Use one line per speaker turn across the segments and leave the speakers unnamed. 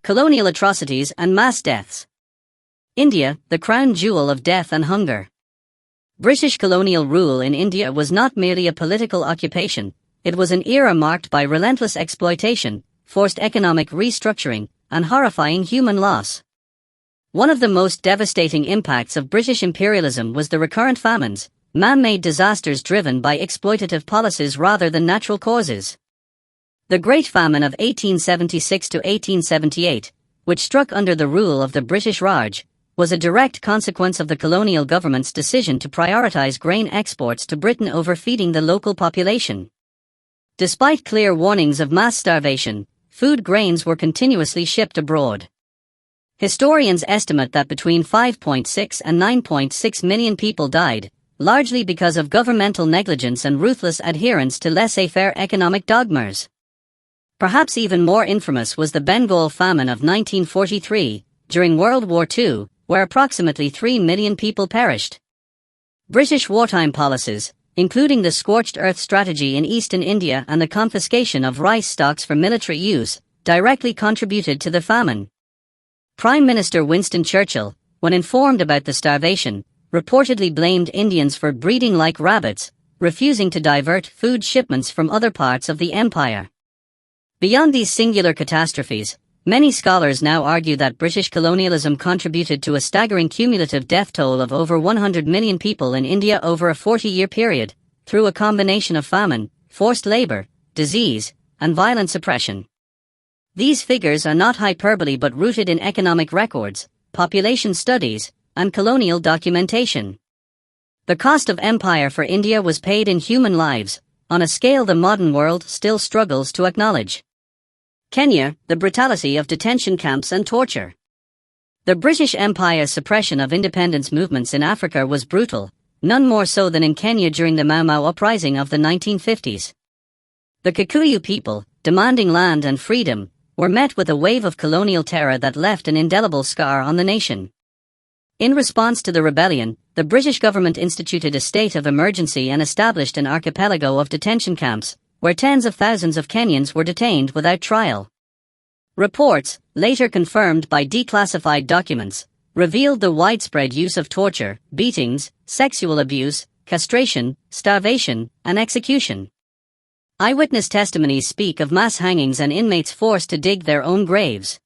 Colonial atrocities and mass deaths. India, the crown jewel of death and hunger. British colonial rule in India was not merely a political occupation, it was an era marked by relentless exploitation, forced economic restructuring, and horrifying human loss. One of the most devastating impacts of British imperialism was the recurrent famines, man-made disasters driven by exploitative policies rather than natural causes. The Great Famine of 1876 to 1878, which struck under the rule of the British Raj, was a direct consequence of the colonial government's decision to prioritize grain exports to Britain over feeding the local population. Despite clear warnings of mass starvation, food grains were continuously shipped abroad. Historians estimate that between 5.6 and 9.6 million people died, largely because of governmental negligence and ruthless adherence to laissez-faire economic dogmas. Perhaps even more infamous was the Bengal famine of 1943, during World War II, where approximately 3 million people perished. British wartime policies, including the scorched earth strategy in eastern India and the confiscation of rice stocks for military use, directly contributed to the famine. Prime Minister Winston Churchill, when informed about the starvation, reportedly blamed Indians for breeding like rabbits, refusing to divert food shipments from other parts of the empire. Beyond these singular catastrophes, many scholars now argue that British colonialism contributed to a staggering cumulative death toll of over 100 million people in India over a 40-year period, through a combination of famine, forced labor, disease, and violent suppression. These figures are not hyperbole but rooted in economic records, population studies, and colonial documentation. The cost of empire for India was paid in human lives, on a scale the modern world still struggles to acknowledge. Kenya, the brutality of detention camps and torture. The British Empire's suppression of independence movements in Africa was brutal, none more so than in Kenya during the Mau Mau uprising of the 1950s. The Kikuyu people, demanding land and freedom, were met with a wave of colonial terror that left an indelible scar on the nation. In response to the rebellion, the British government instituted a state of emergency and established an archipelago of detention camps, where tens of thousands of Kenyans were detained without trial. Reports, later confirmed by declassified documents, revealed the widespread use of torture, beatings, sexual abuse, castration, starvation, and execution. Eyewitness testimonies speak of mass hangings and inmates forced to dig their own graves.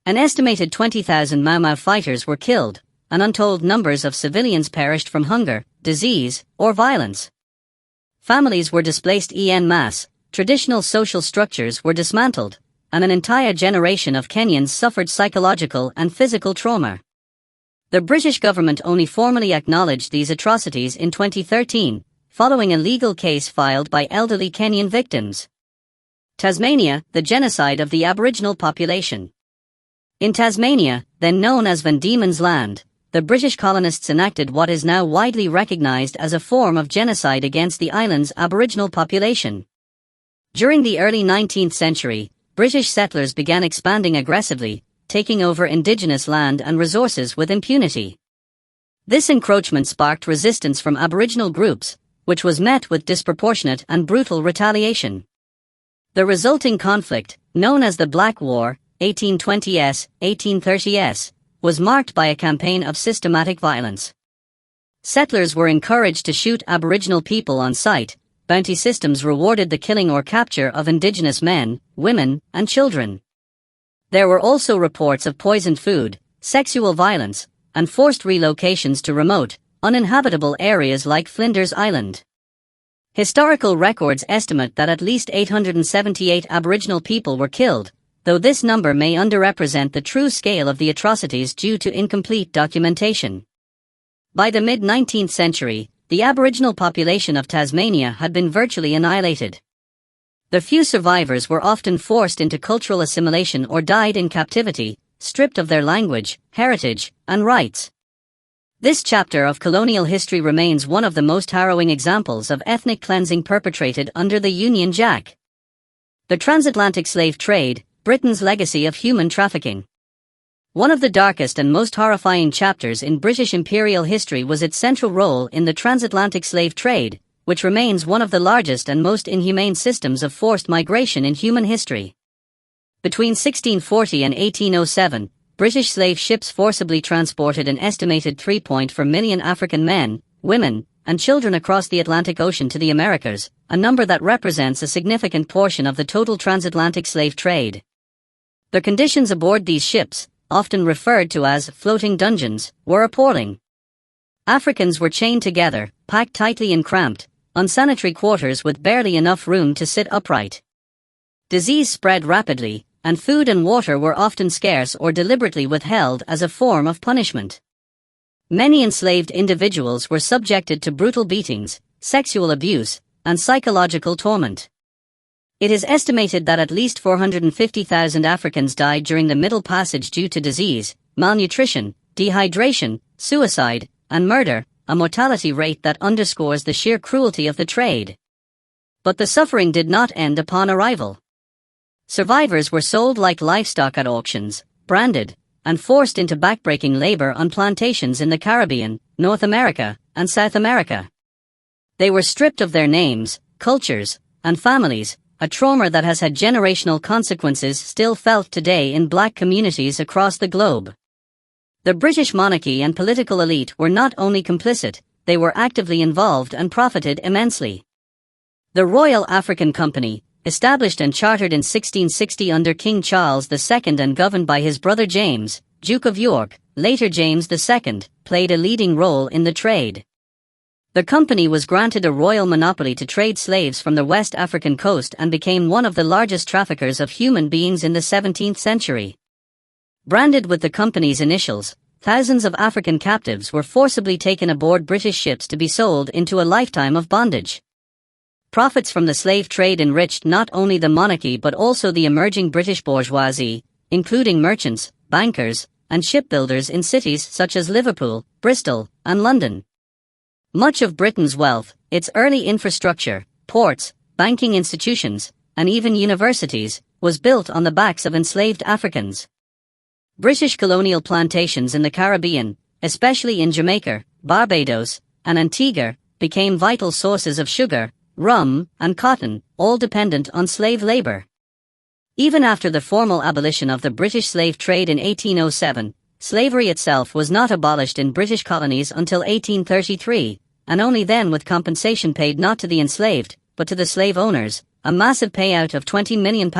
An estimated 20,000 Mau Mau fighters were killed, and untold numbers of civilians perished from hunger, disease, or violence. Families were displaced en masse, traditional social structures were dismantled, and an entire generation of Kenyans suffered psychological and physical trauma. The British government only formally acknowledged these atrocities in 2013, following a legal case filed by elderly Kenyan victims. Tasmania, the genocide of the Aboriginal population. In Tasmania, then known as Van Diemen's Land, the British colonists enacted what is now widely recognized as a form of genocide against the island's Aboriginal population. During the early 19th century, British settlers began expanding aggressively, taking over indigenous land and resources with impunity. This encroachment sparked resistance from Aboriginal groups, which was met with disproportionate and brutal retaliation. The resulting conflict, known as the Black War, 1820s, 1830s, was marked by a campaign of systematic violence. Settlers were encouraged to shoot Aboriginal people on sight, bounty systems rewarded the killing or capture of indigenous men, women, and children. There were also reports of poisoned food, sexual violence, and forced relocations to remote, uninhabitable areas like Flinders Island. Historical records estimate that at least 878 Aboriginal people were killed, though this number may underrepresent the true scale of the atrocities due to incomplete documentation. By the mid-19th century, the Aboriginal population of Tasmania had been virtually annihilated. The few survivors were often forced into cultural assimilation or died in captivity, stripped of their language, heritage, and rights. This chapter of colonial history remains one of the most harrowing examples of ethnic cleansing perpetrated under the Union Jack. The transatlantic slave trade, Britain's legacy of human trafficking. One of the darkest and most horrifying chapters in British imperial history was its central role in the transatlantic slave trade, which remains one of the largest and most inhumane systems of forced migration in human history. Between 1640 and 1807, British slave ships forcibly transported an estimated 3.4 million African men, women, and children across the Atlantic Ocean to the Americas, a number that represents a significant portion of the total transatlantic slave trade. The conditions aboard these ships, often referred to as floating dungeons, were appalling. Africans were chained together, packed tightly in cramped, unsanitary quarters with barely enough room to sit upright. Disease spread rapidly, and food and water were often scarce or deliberately withheld as a form of punishment. Many enslaved individuals were subjected to brutal beatings, sexual abuse, and psychological torment. It is estimated that at least 450,000 Africans died during the Middle Passage due to disease, malnutrition, dehydration, suicide, and murder, a mortality rate that underscores the sheer cruelty of the trade. But the suffering did not end upon arrival. Survivors were sold like livestock at auctions, branded, and forced into backbreaking labor on plantations in the Caribbean, North America, and South America. They were stripped of their names, cultures, and families, a trauma that has had generational consequences still felt today in black communities across the globe. The British monarchy and political elite were not only complicit, they were actively involved and profited immensely. The Royal African Company, established and chartered in 1660 under King Charles II and governed by his brother James, Duke of York, later James II, played a leading role in the trade. The company was granted a royal monopoly to trade slaves from the West African coast and became one of the largest traffickers of human beings in the 17th century. Branded with the company's initials, thousands of African captives were forcibly taken aboard British ships to be sold into a lifetime of bondage. Profits from the slave trade enriched not only the monarchy but also the emerging British bourgeoisie, including merchants, bankers, and shipbuilders in cities such as Liverpool, Bristol, and London. Much of Britain's wealth, its early infrastructure, ports, banking institutions, and even universities, was built on the backs of enslaved Africans. British colonial plantations in the Caribbean, especially in Jamaica, Barbados, and Antigua, became vital sources of sugar, rum, and cotton, all dependent on slave labor. Even after the formal abolition of the British slave trade in 1807, slavery itself was not abolished in British colonies until 1833, and only then with compensation paid not to the enslaved, but to the slave owners, a massive payout of £20 million,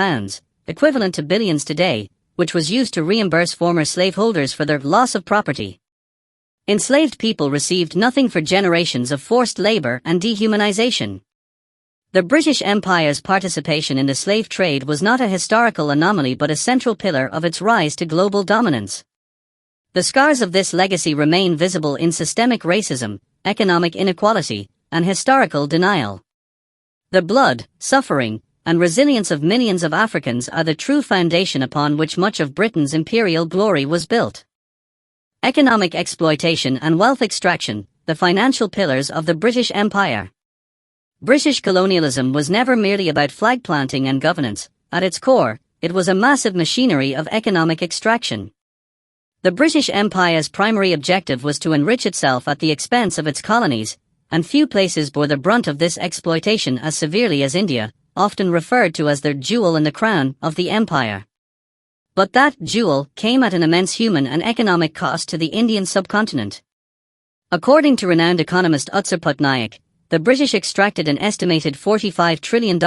equivalent to billions today, which was used to reimburse former slaveholders for their loss of property. Enslaved people received nothing for generations of forced labor and dehumanization. The British Empire's participation in the slave trade was not a historical anomaly but a central pillar of its rise to global dominance. The scars of this legacy remain visible in systemic racism, economic inequality, and historical denial. The blood, suffering, and resilience of millions of Africans are the true foundation upon which much of Britain's imperial glory was built. Economic exploitation and wealth extraction, the financial pillars of the British Empire. British colonialism was never merely about flag planting and governance. At its core, it was a massive machinery of economic extraction. The British Empire's primary objective was to enrich itself at the expense of its colonies, and few places bore the brunt of this exploitation as severely as India, often referred to as the jewel in the crown of the empire. But that jewel came at an immense human and economic cost to the Indian subcontinent. According to renowned economist Utsar Patnaik, the British extracted an estimated $45 trillion,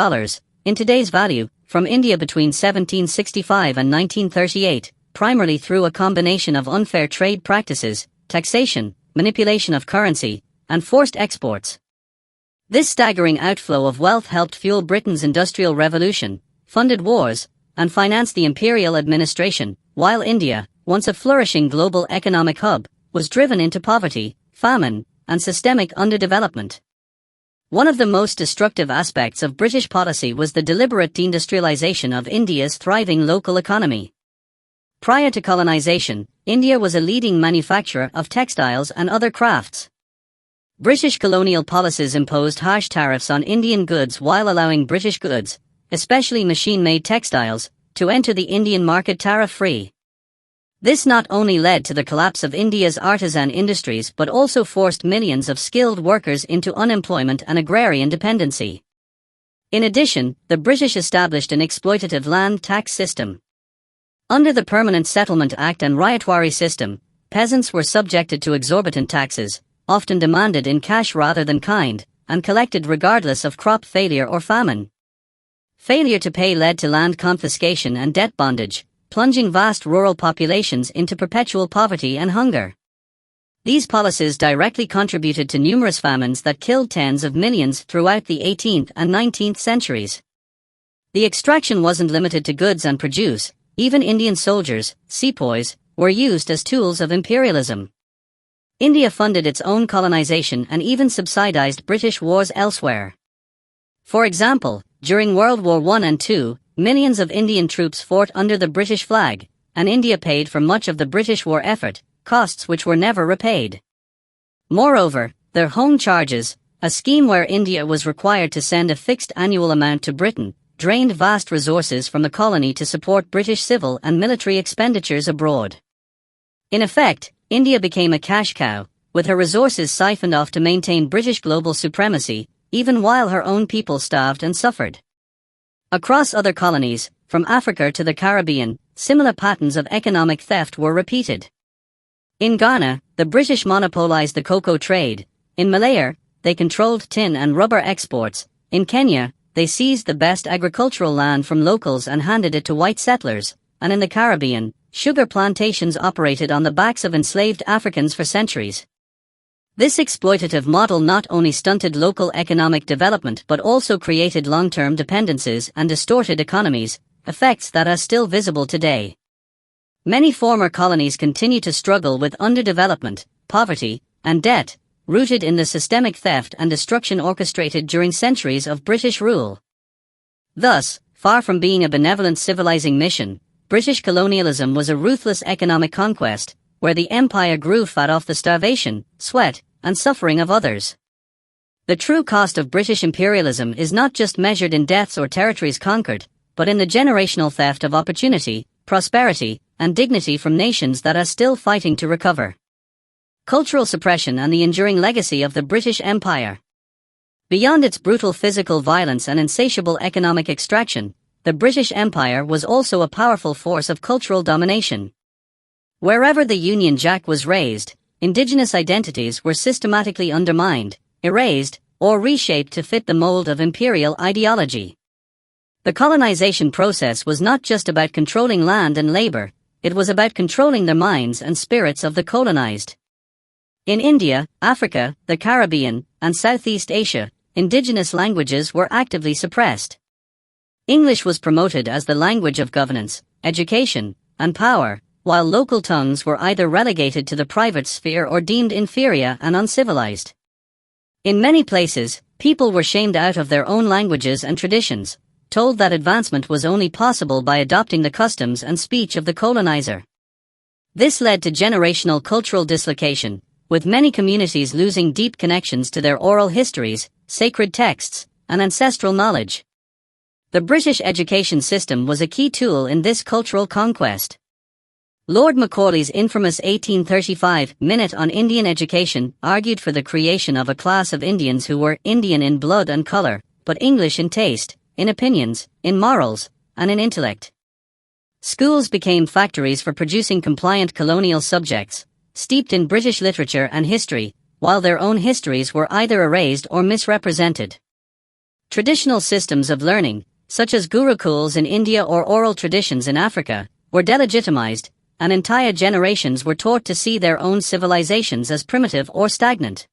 in today's value, from India between 1765 and 1938, primarily through a combination of unfair trade practices, taxation, manipulation of currency, and forced exports. This staggering outflow of wealth helped fuel Britain's industrial revolution, funded wars, and financed the imperial administration, while India, once a flourishing global economic hub, was driven into poverty, famine, and systemic underdevelopment. One of the most destructive aspects of British policy was the deliberate deindustrialization of India's thriving local economy. Prior to colonization, India was a leading manufacturer of textiles and other crafts. British colonial policies imposed harsh tariffs on Indian goods while allowing British goods, especially machine-made textiles, to enter the Indian market tariff-free. This not only led to the collapse of India's artisan industries but also forced millions of skilled workers into unemployment and agrarian dependency. In addition, the British established an exploitative land tax system. Under the Permanent Settlement Act and Ryotwari system, peasants were subjected to exorbitant taxes, often demanded in cash rather than kind, and collected regardless of crop failure or famine. Failure to pay led to land confiscation and debt bondage, plunging vast rural populations into perpetual poverty and hunger. These policies directly contributed to numerous famines that killed tens of millions throughout the 18th and 19th centuries. The extraction wasn't limited to goods and produce. Even Indian soldiers, sepoys, were used as tools of imperialism. India funded its own colonization and even subsidized British wars elsewhere. For example, during World War I and II, millions of Indian troops fought under the British flag, and India paid for much of the British war effort, costs which were never repaid. Moreover, their home charges, a scheme where India was required to send a fixed annual amount to Britain, drained vast resources from the colony to support British civil and military expenditures abroad. In effect, India became a cash cow, with her resources siphoned off to maintain British global supremacy, even while her own people starved and suffered. Across other colonies, from Africa to the Caribbean, similar patterns of economic theft were repeated. In Ghana, the British monopolized the cocoa trade. In Malaya, they controlled tin and rubber exports. In Kenya, they seized the best agricultural land from locals and handed it to white settlers. And in the Caribbean, sugar plantations operated on the backs of enslaved Africans for centuries. This exploitative model not only stunted local economic development but also created long-term dependencies and distorted economies, effects that are still visible today. Many former colonies continue to struggle with underdevelopment, poverty, and debt, rooted in the systemic theft and destruction orchestrated during centuries of British rule. Thus, far from being a benevolent civilizing mission, British colonialism was a ruthless economic conquest, where the empire grew fat off the starvation, sweat, and suffering of others. The true cost of British imperialism is not just measured in deaths or territories conquered, but in the generational theft of opportunity, prosperity, and dignity from nations that are still fighting to recover. Cultural suppression and the enduring legacy of the British Empire. Beyond its brutal physical violence and insatiable economic extraction, the British Empire was also a powerful force of cultural domination. Wherever the Union Jack was raised, indigenous identities were systematically undermined, erased, or reshaped to fit the mold of imperial ideology. The colonization process was not just about controlling land and labor, it was about controlling the minds and spirits of the colonized. In India, Africa, the Caribbean, and Southeast Asia, indigenous languages were actively suppressed. English was promoted as the language of governance, education, and power, while local tongues were either relegated to the private sphere or deemed inferior and uncivilized. In many places, people were shamed out of their own languages and traditions, told that advancement was only possible by adopting the customs and speech of the colonizer. This led to generational cultural dislocation, with many communities losing deep connections to their oral histories, sacred texts, and ancestral knowledge. The British education system was a key tool in this cultural conquest. Lord Macaulay's infamous 1835 Minute on Indian Education argued for the creation of a class of Indians who were Indian in blood and color, but English in taste, in opinions, in morals, and in intellect. Schools became factories for producing compliant colonial subjects, steeped in British literature and history, while their own histories were either erased or misrepresented. Traditional systems of learning, such as gurukuls in India or oral traditions in Africa, were delegitimized, and entire generations were taught to see their own civilizations as primitive or stagnant.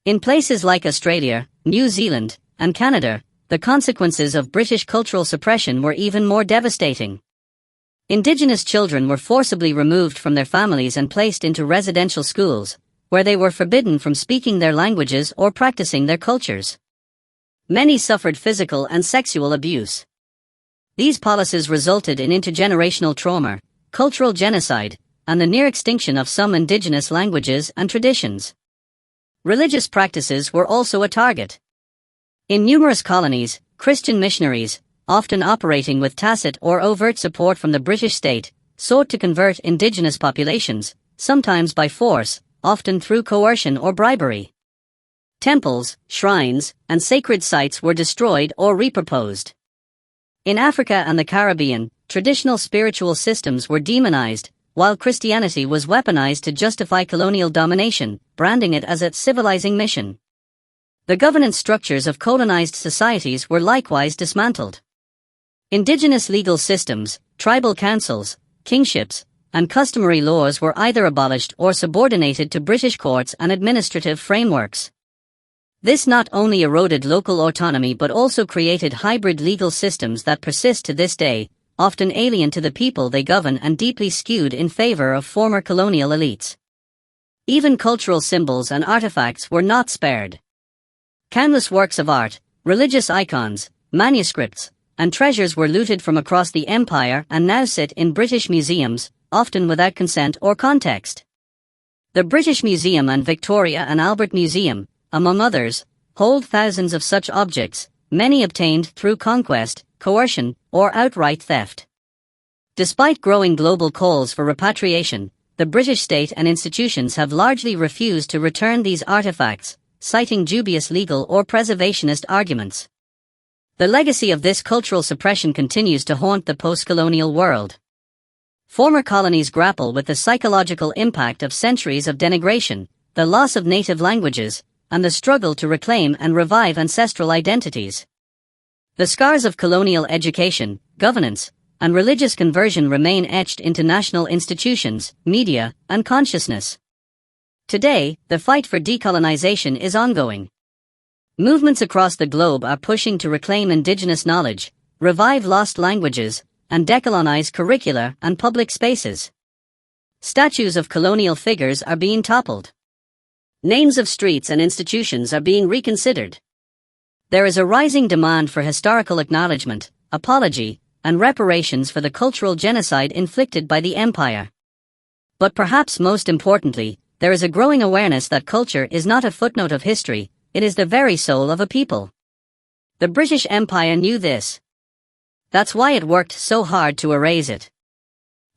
In places like Australia, New Zealand, and Canada, the consequences of British cultural suppression were even more devastating. Indigenous children were forcibly removed from their families and placed into residential schools, where they were forbidden from speaking their languages or practicing their cultures. Many suffered physical and sexual abuse. These policies resulted in intergenerational trauma, cultural genocide, and the near extinction of some indigenous languages and traditions. Religious practices were also a target. In numerous colonies, Christian missionaries, often operating with tacit or overt support from the British state, sought to convert indigenous populations, sometimes by force, often through coercion or bribery. Temples, shrines, and sacred sites were destroyed or repurposed. In Africa and the Caribbean, traditional spiritual systems were demonized, while Christianity was weaponized to justify colonial domination, branding it as a civilizing mission. The governance structures of colonized societies were likewise dismantled. Indigenous legal systems, tribal councils, kingships, and customary laws were either abolished or subordinated to British courts and administrative frameworks. This not only eroded local autonomy but also created hybrid legal systems that persist to this day, often alien to the people they govern and deeply skewed in favor of former colonial elites. Even cultural symbols and artifacts were not spared. Countless works of art, religious icons, manuscripts, and treasures were looted from across the empire and now sit in British museums, often without consent or context. The British Museum and Victoria and Albert Museum, among others, hold thousands of such objects, many obtained through conquest, coercion, or outright theft. Despite growing global calls for repatriation, the British state and institutions have largely refused to return these artifacts, citing dubious legal or preservationist arguments. The legacy of this cultural suppression continues to haunt the post-colonial world. Former colonies grapple with the psychological impact of centuries of denigration, the loss of native languages, and the struggle to reclaim and revive ancestral identities. The scars of colonial education, governance, and religious conversion remain etched into national institutions, media, and consciousness. Today, the fight for decolonization is ongoing. Movements across the globe are pushing to reclaim indigenous knowledge, revive lost languages, and decolonize curricula and public spaces. Statues of colonial figures are being toppled. Names of streets and institutions are being reconsidered. There is a rising demand for historical acknowledgement, apology, and reparations for the cultural genocide inflicted by the empire. But perhaps most importantly, there is a growing awareness that culture is not a footnote of history, it is the very soul of a people. The British Empire knew this. That's why it worked so hard to erase it.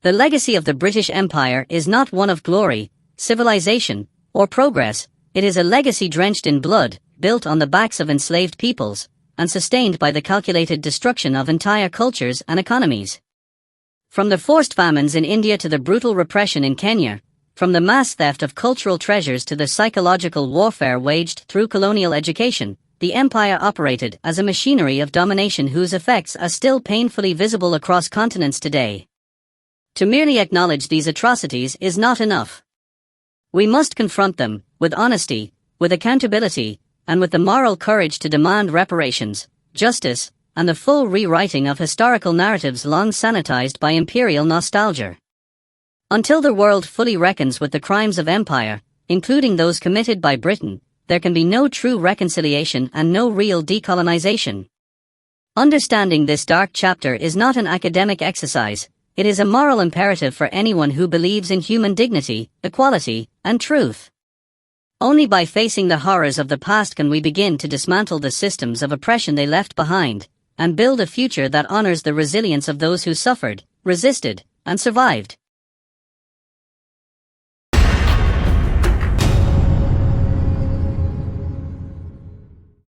The legacy of the British Empire is not one of glory, civilization, or progress, it is a legacy drenched in blood, built on the backs of enslaved peoples, and sustained by the calculated destruction of entire cultures and economies. From the forced famines in India to the brutal repression in Kenya, from the mass theft of cultural treasures to the psychological warfare waged through colonial education, the empire operated as a machinery of domination whose effects are still painfully visible across continents today. To merely acknowledge these atrocities is not enough. We must confront them, with honesty, with accountability, and with the moral courage to demand reparations, justice, and the full rewriting of historical narratives long sanitized by imperial nostalgia. Until the world fully reckons with the crimes of empire, including those committed by Britain, there can be no true reconciliation and no real decolonization. Understanding this dark chapter is not an academic exercise, it is a moral imperative for anyone who believes in human dignity, equality, and truth. Only by facing the horrors of the past can we begin to dismantle the systems of oppression they left behind, and build a future that honors the resilience of those who suffered, resisted, and survived.